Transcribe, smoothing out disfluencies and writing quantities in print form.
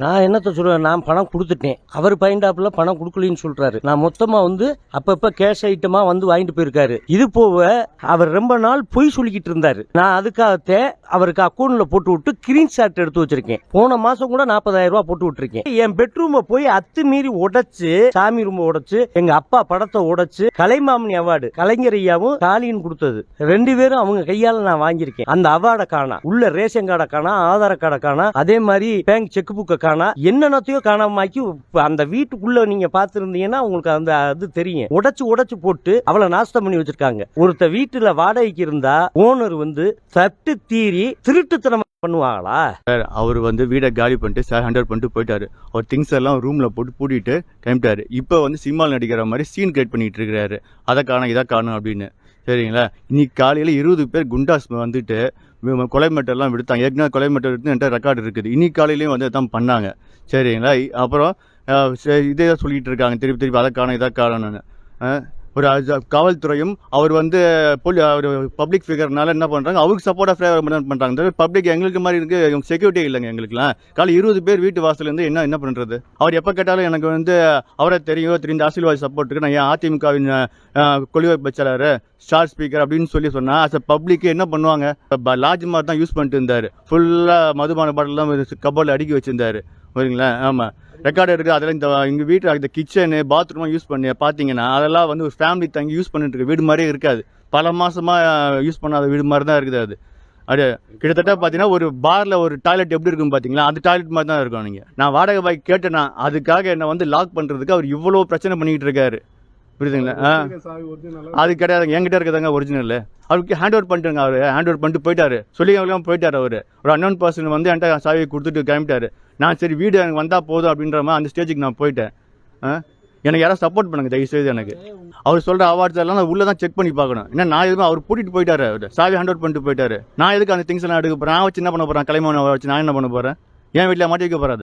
நான் என்னத்த சொல்றேன், நான் பணம் கொடுத்துட்டேன். அவர் பையன்டாப்புல பணம் கொடுக்கலன்னு சொல்றாரு. நான் மொத்தமா அப்பப்ப கேஷ் ஐட்டமா வாங்கிட்டு போயிருக்காரு. இது போக அவர் ரொம்ப நாள் பொய் சொல்லிக்கிட்டு இருந்தாரு. நான் அதுக்காகத்தே அவருக்கு அக்கௌண்ட்ல போட்டு விட்டு கிரீன் ஷாட் எடுத்து வச்சிருக்கேன். போன மாசம் கூட 40,000 ரூபாய் போட்டு விட்டுருக்கேன். என் பெட்ரூமை போய் அத்துமீறி உடைச்சு, சாமி ரூம் உடைச்சு, எங்க அப்பா படத்தை உடைச்சு, கலைமாமணி அவார்டு கலைஞர் ஐயாவும் ஸ்டாலின் கொடுத்தது 2 பேரும் அவங்க கையால நான் வாங்கியிருக்கேன். அந்த அவார்டை காணா, உள்ள ரேஷன் கார்டை காணா, ஆதார கார்டை காணா, அதே மாதிரி பேங்க் செக் புக்கை காணா, என்னத்தையோ காணாமாக்கி அந்த வீட்டுக்குள்ள நீங்க பாத்துருந்தீங்கன்னா உங்களுக்கு அந்த அது தெரியும். உடைச்சு போட்டு அவளை நாஸ்தம் பண்ணி வச்சிருக்காங்க. ஒருத்த வீட்டுல வாடகைக்கு இருந்தா ஓனர் சட்டு தீரி திருட்டுத்தனம் பண்ணுவாங்களா? அவர் வீடை காலி பண்ணிட்டு ஹேண்ட் பண்ணிட்டு போயிட்டாரு. அவர் திங்ஸ் எல்லாம் ரூம்ல போட்டு பூட்டிட்டு கிளம்பிட்டாரு. இப்போ சினிமாவில் நடிக்கிற மாதிரி சீன் கிரியேட் பண்ணிட்டு இருக்கிறாரு. அதை காணும் இதை காணும் அப்படின்னு. சரிங்களா? இன்னைக்கு காலையில் 20 பேர் குண்டாஸ் கொலை மெட்டெல்லாம் விடுத்தாங்க. ஏற்கனவே கொலை மெட்டல் எடுத்து என்கிட்ட ரெக்கார்டு இருக்குது. இன்னைக்கு காலையிலையும் தான் பண்ணாங்க. சரிங்களா? அப்புறம் இதே தான் சொல்லிட்டு இருக்காங்க திருப்பி அதை காணும் இதை காணும்னு. ஒரு காவல்துறையும் அவர் பப்ளிக் ஃபிகர்னால என்ன பண்ணுறாங்க, அவருக்கு சப்போர்ட்டாக பண்ணுறாங்க. பப்ளிக் எங்களுக்கு மாதிரி இருக்குது, செக்யூரிட்டி இல்லைங்க எங்களுக்குலாம். காலை 20 பேர் வீட்டு வாசலேருந்து என்ன பண்ணுறது? அவர் எப்போ கேட்டாலும் எனக்கு அவரை தெரியும் அரசியல்வாதி சப்போர்ட்டுக்கு நான் ஏன் அதிமுகவின் கொள்கை பச்சாளர் ஸ்டார் ஸ்பீக்கர் அப்படின்னு சொன்னால் அஸ் பப்ளிக்கு என்ன பண்ணுவாங்க? லாட்ஜ் மாதிரி தான் யூஸ் பண்ணிட்டு இருந்தார். ஃபுல்லாக மதுபான பாட்டிலாம் கபோர்டில் அடுக்கி வச்சுருந்தார். சரிங்களா? ஆமாம், ரெக்கார்டு இருக்குது. அதெல்லாம் எங்கள் வீட்டில் இந்த கிச்சனு பாத்ரூமாக யூஸ் பண்ணி பார்த்தீங்கன்னா அதெல்லாம் ஒரு ஃபேமிலி தங்கி யூஸ் பண்ணிட்டு இருக்கு வீடு மாதிரியே இருக்காது. பல மாதமாக யூஸ் பண்ணாத வீடு மாதிரி தான் இருக்குது அது. அது கிட்டத்தட்ட பார்த்தீங்கன்னா ஒரு பாரில் ஒரு டாய்லெட் எப்படி இருக்குன்னு பார்த்தீங்களா, அந்த டாய்லெட் மாதிரி தான் இருக்கும். நீங்கள் நான் வாடகை பாய் கேட்டேன்னா அதுக்காக என்னை லாக் பண்ணுறதுக்கு அவர் இவ்வளோ பிரச்சனை பண்ணிக்கிட்டு இருக்காரு. புரியுதுங்களா? அது கிடையாதுங்க, என்கிட்ட இருக்குதாங்க ஒரிஜினல். அவருக்கு ஹேண்ட் ஓவர் பண்ணிட்டுங்க. அவர் ஹேண்ட் ஓவர் பண்ணிட்டு போயிட்டாரு. சொல்லிக்கலாம் போயிட்டார். அவர் ஒரு அன்னோன் பர்சன் என்கிட்ட சாவியை கொடுத்துட்டு கிளம்பிட்டாரு. நான் சரி வீடு எனக்கு வந்தால் போதும் அப்படின்ற மாதிரி அந்த ஸ்டேஜுக்கு நான் போயிட்டேன். எனக்கு யாராவது சப்போர்ட் பண்ணுங்க தயவுசெய்து. எனக்கு அவர் சொல்கிற அவார்ட்ஸ் எல்லாம் நான் உள்ளே தான் செக் பண்ணி பார்க்கணும். ஏன்னா நான் எதுவும் அவர் கூட்டிகிட்டு போயிட்டாரு. அவர் சாவி ஹேண்ட் ஓவர் பண்ணிட்டு போயிட்டாரு. நான் எதுக்கு அந்த திங்ஸ் எல்லாம் எடுக்க போகிறேன்? நான் வச்சு என்ன பண்ண போகிறேன்? கலைமானை வச்சு நான் என்ன பண்ண போகிறேன்? என் வீட்டில் மாட்டி வைக்க போகிறாரு.